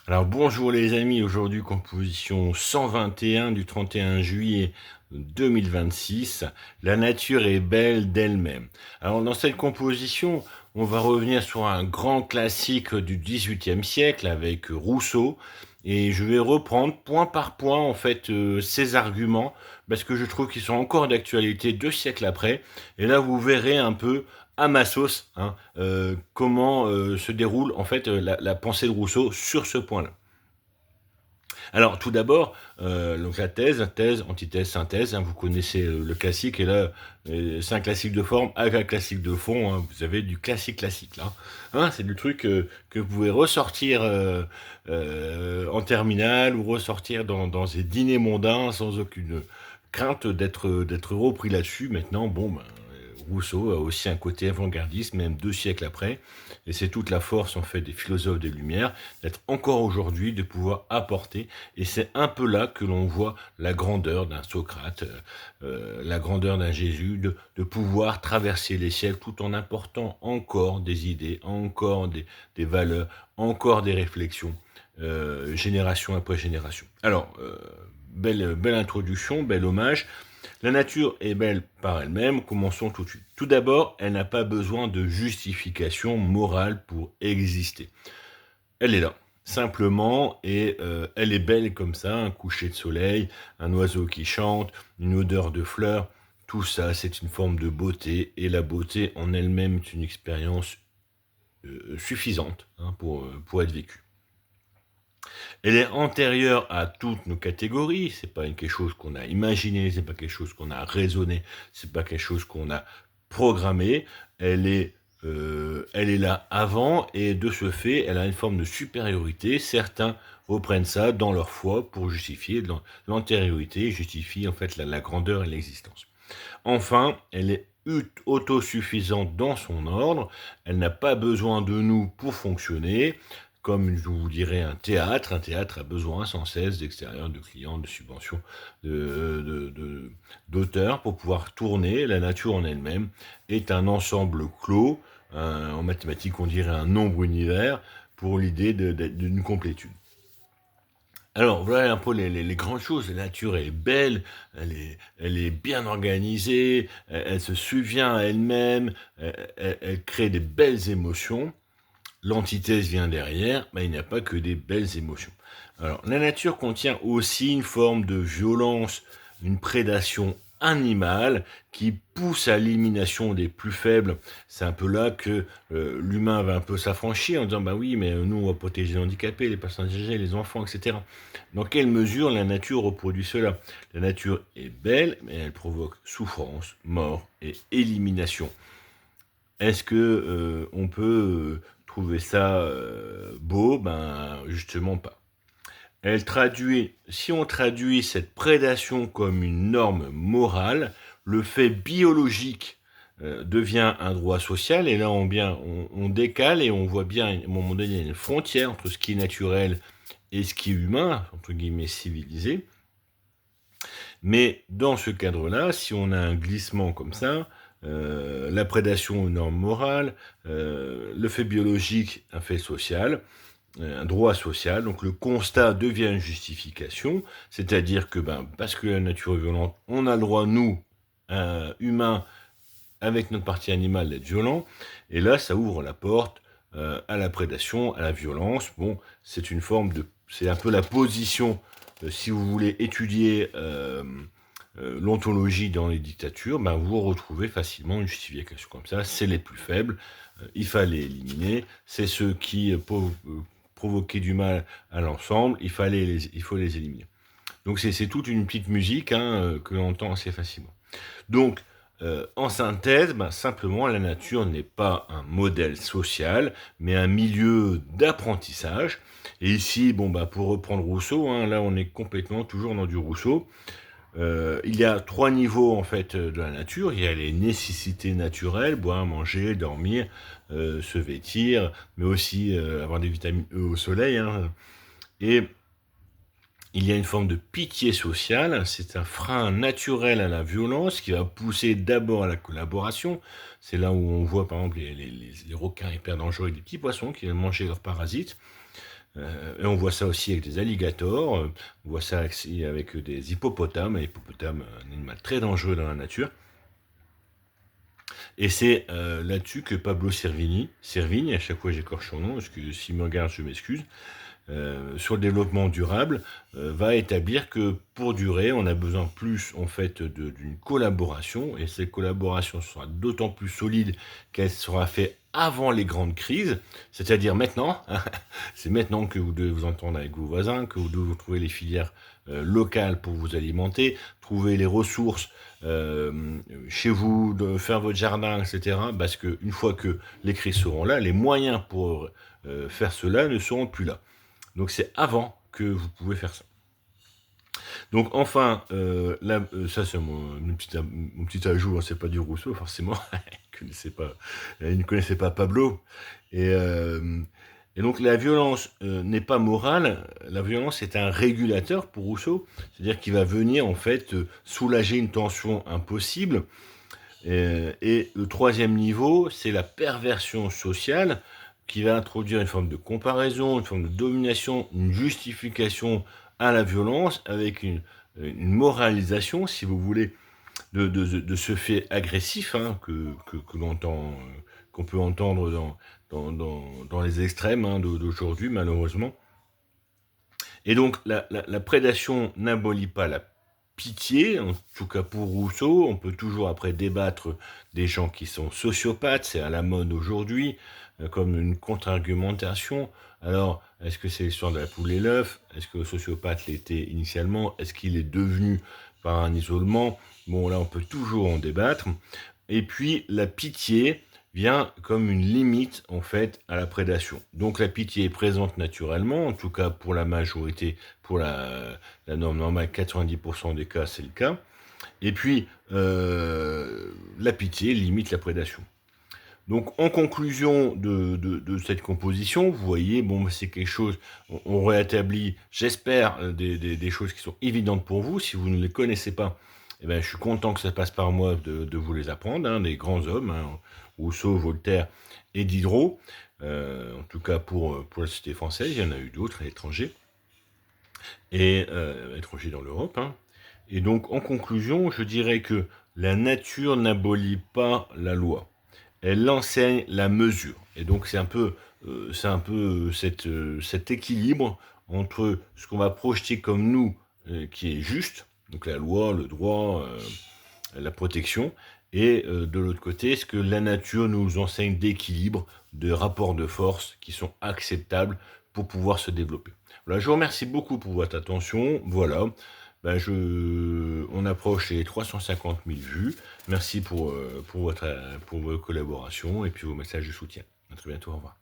Alors bonjour les amis, aujourd'hui composition 121 du 31 juillet 2026. La nature est belle d'elle-même. Alors dans cette composition, on va revenir sur un grand classique du XVIIIe siècle avec Rousseau et je vais reprendre point par point en fait ces arguments parce que je trouve qu'ils sont encore d'actualité 2 siècles après. Et là vous verrez un peu à ma sauce, comment se déroule en fait la pensée de Rousseau sur ce point-là. Alors tout d'abord, donc la thèse, antithèse, synthèse, vous connaissez le classique, et là, c'est un classique de forme avec un classique de fond, vous avez du classique classique là. C'est du truc que vous pouvez ressortir en terminale ou ressortir dans des dîners mondains sans aucune crainte d'être repris là-dessus. Maintenant, bon, Rousseau a aussi un côté avant-gardiste, même 2 siècles après, et c'est toute la force en fait des philosophes des Lumières d'être encore aujourd'hui, de pouvoir apporter, et c'est un peu là que l'on voit la grandeur d'un Socrate, la grandeur d'un Jésus, de pouvoir traverser les siècles tout en apportant encore des idées, encore des valeurs, encore des réflexions, génération après génération. Alors, belle introduction, bel hommage. La nature est belle par elle-même, commençons tout de suite. Tout d'abord, elle n'a pas besoin de justification morale pour exister. Elle est là, simplement, et elle est belle comme ça, un coucher de soleil, un oiseau qui chante, une odeur de fleurs, tout ça c'est une forme de beauté, et la beauté en elle-même est une expérience suffisante pour être vécue. Elle est antérieure à toutes nos catégories, c'est pas quelque chose qu'on a imaginé, c'est pas quelque chose qu'on a raisonné, c'est pas quelque chose qu'on a programmé, elle est là avant, et de ce fait, elle a une forme de supériorité. Certains reprennent ça dans leur foi pour justifier l'antériorité, justifie en fait la grandeur et l'existence. Enfin, elle est autosuffisante dans son ordre, elle n'a pas besoin de nous pour fonctionner, comme je vous dirais un théâtre a besoin sans cesse d'extérieur, de clients, de subventions, d'auteurs pour pouvoir tourner. La nature en elle-même est un ensemble clos, en mathématiques on dirait un nombre univers, pour l'idée d'une complétude. Alors voilà un peu les grandes choses. La nature est belle, elle est bien organisée, elle se souvient à elle-même, elle crée des belles émotions. L'antithèse vient derrière, mais il n'y a pas que des belles émotions. Alors la nature contient aussi une forme de violence, une prédation animale qui pousse à l'élimination des plus faibles. C'est un peu là que l'humain va un peu s'affranchir en disant bah oui, mais nous on va protéger les handicapés, les personnes âgées, les enfants, etc. Dans quelle mesure la nature reproduit cela? La nature est belle, mais elle provoque souffrance, mort et élimination. Est-ce que on peut trouver ça beau? Ben justement pas. Si on traduit cette prédation comme une norme morale, le fait biologique devient un droit social, et là on décale et on voit bien à un moment donné il y a une frontière entre ce qui est naturel et ce qui est humain, entre guillemets civilisé. Mais dans ce cadre-là, si on a un glissement comme ça, la prédation, une norme morale, le fait biologique, un fait social, un droit social, donc le constat devient une justification, c'est-à-dire que parce que la nature est violente, on a le droit, nous, humains, avec notre partie animale, d'être violents, et là ça ouvre la porte à la prédation, à la violence. Bon, c'est un peu la position, si vous voulez étudier l'ontologie dans les dictatures, vous retrouvez facilement une justification comme ça. C'est les plus faibles, il fallait éliminer, c'est ceux qui provoquaient du mal à l'ensemble, il faut les éliminer. Donc c'est toute une petite musique que l'on entend assez facilement. Donc, en synthèse, simplement, la nature n'est pas un modèle social, mais un milieu d'apprentissage. Et ici, pour reprendre Rousseau, là on est complètement toujours dans du Rousseau. Il y a 3 niveaux en fait de la nature. Il y a les nécessités naturelles, boire, manger, dormir, se vêtir, mais aussi avoir des vitamines E au soleil. Et il y a une forme de pitié sociale, c'est un frein naturel à la violence qui va pousser d'abord à la collaboration. C'est là où on voit par exemple les requins hyper dangereux et des petits poissons qui viennent manger leurs parasites. Et on voit ça aussi avec des alligators, on voit ça aussi avec des hippopotames. Un hippopotame, un animal très dangereux dans la nature. Et c'est là-dessus que Pablo Servigne, à chaque fois j'écorche son nom, parce que s'il me regarde, je m'excuse, sur le développement durable, va établir que pour durer, on a besoin plus en fait d'une collaboration, et cette collaboration sera d'autant plus solide qu'elle sera faite avant les grandes crises, c'est-à-dire maintenant. C'est maintenant que vous devez vous entendre avec vos voisins, que vous devez trouver les filières locales pour vous alimenter, trouver les ressources chez vous, de faire votre jardin, etc. Parce qu'une fois que les crises seront là, les moyens pour faire cela ne seront plus là. Donc c'est avant que vous pouvez faire ça. Donc enfin, là, ça c'est mon petit ajout, hein, c'est pas du Rousseau forcément, il ne connaissait pas Pablo. Et, euh, et donc la violence n'est pas morale, la violence est un régulateur pour Rousseau, c'est-à-dire qu'il va venir en fait soulager une tension impossible. Et le troisième niveau, c'est la perversion sociale qui va introduire une forme de comparaison, une forme de domination, une justification à la violence avec une moralisation, si vous voulez, de ce fait agressif hein, que l'on entend, qu'on peut entendre dans les extrêmes hein, d'aujourd'hui, malheureusement. Et donc, la prédation n'abolit pas la pitié, en tout cas pour Rousseau. On peut toujours après débattre des gens qui sont sociopathes, c'est à la mode aujourd'hui, comme une contre-argumentation. Alors, est-ce que c'est l'histoire de la poule et l'œuf? Est-ce que le sociopathe l'était initialement? Est-ce qu'il est devenu par un isolement? Bon, là, on peut toujours en débattre. Et puis, la pitié vient comme une limite en fait à la prédation. Donc la pitié est présente naturellement, en tout cas pour la majorité, pour la norme normale, 90% des cas c'est le cas. Et puis la pitié limite la prédation. Donc en conclusion de cette composition, vous voyez, bon c'est quelque chose, on rétablit, j'espère, des choses qui sont évidentes pour vous. Si vous ne les connaissez pas, eh ben, je suis content que ça passe par moi de vous les apprendre, hein, des grands hommes, hein, Rousseau, Voltaire et Diderot, en tout cas pour la société française, il y en a eu d'autres à l'étranger, et étrangers dans l'Europe. Hein. Et donc en conclusion, je dirais que la nature n'abolit pas la loi, elle enseigne la mesure. Et donc c'est un peu, cet équilibre entre ce qu'on va projeter comme nous, qui est juste, donc la loi, le droit, la protection, et de l'autre côté, ce que la nature nous enseigne d'équilibre, de rapports de force qui sont acceptables pour pouvoir se développer. Voilà, je vous remercie beaucoup pour votre attention. Voilà, ben on approche les 350 000 vues. Merci pour vos collaborations et puis vos messages de soutien. À très bientôt, au revoir.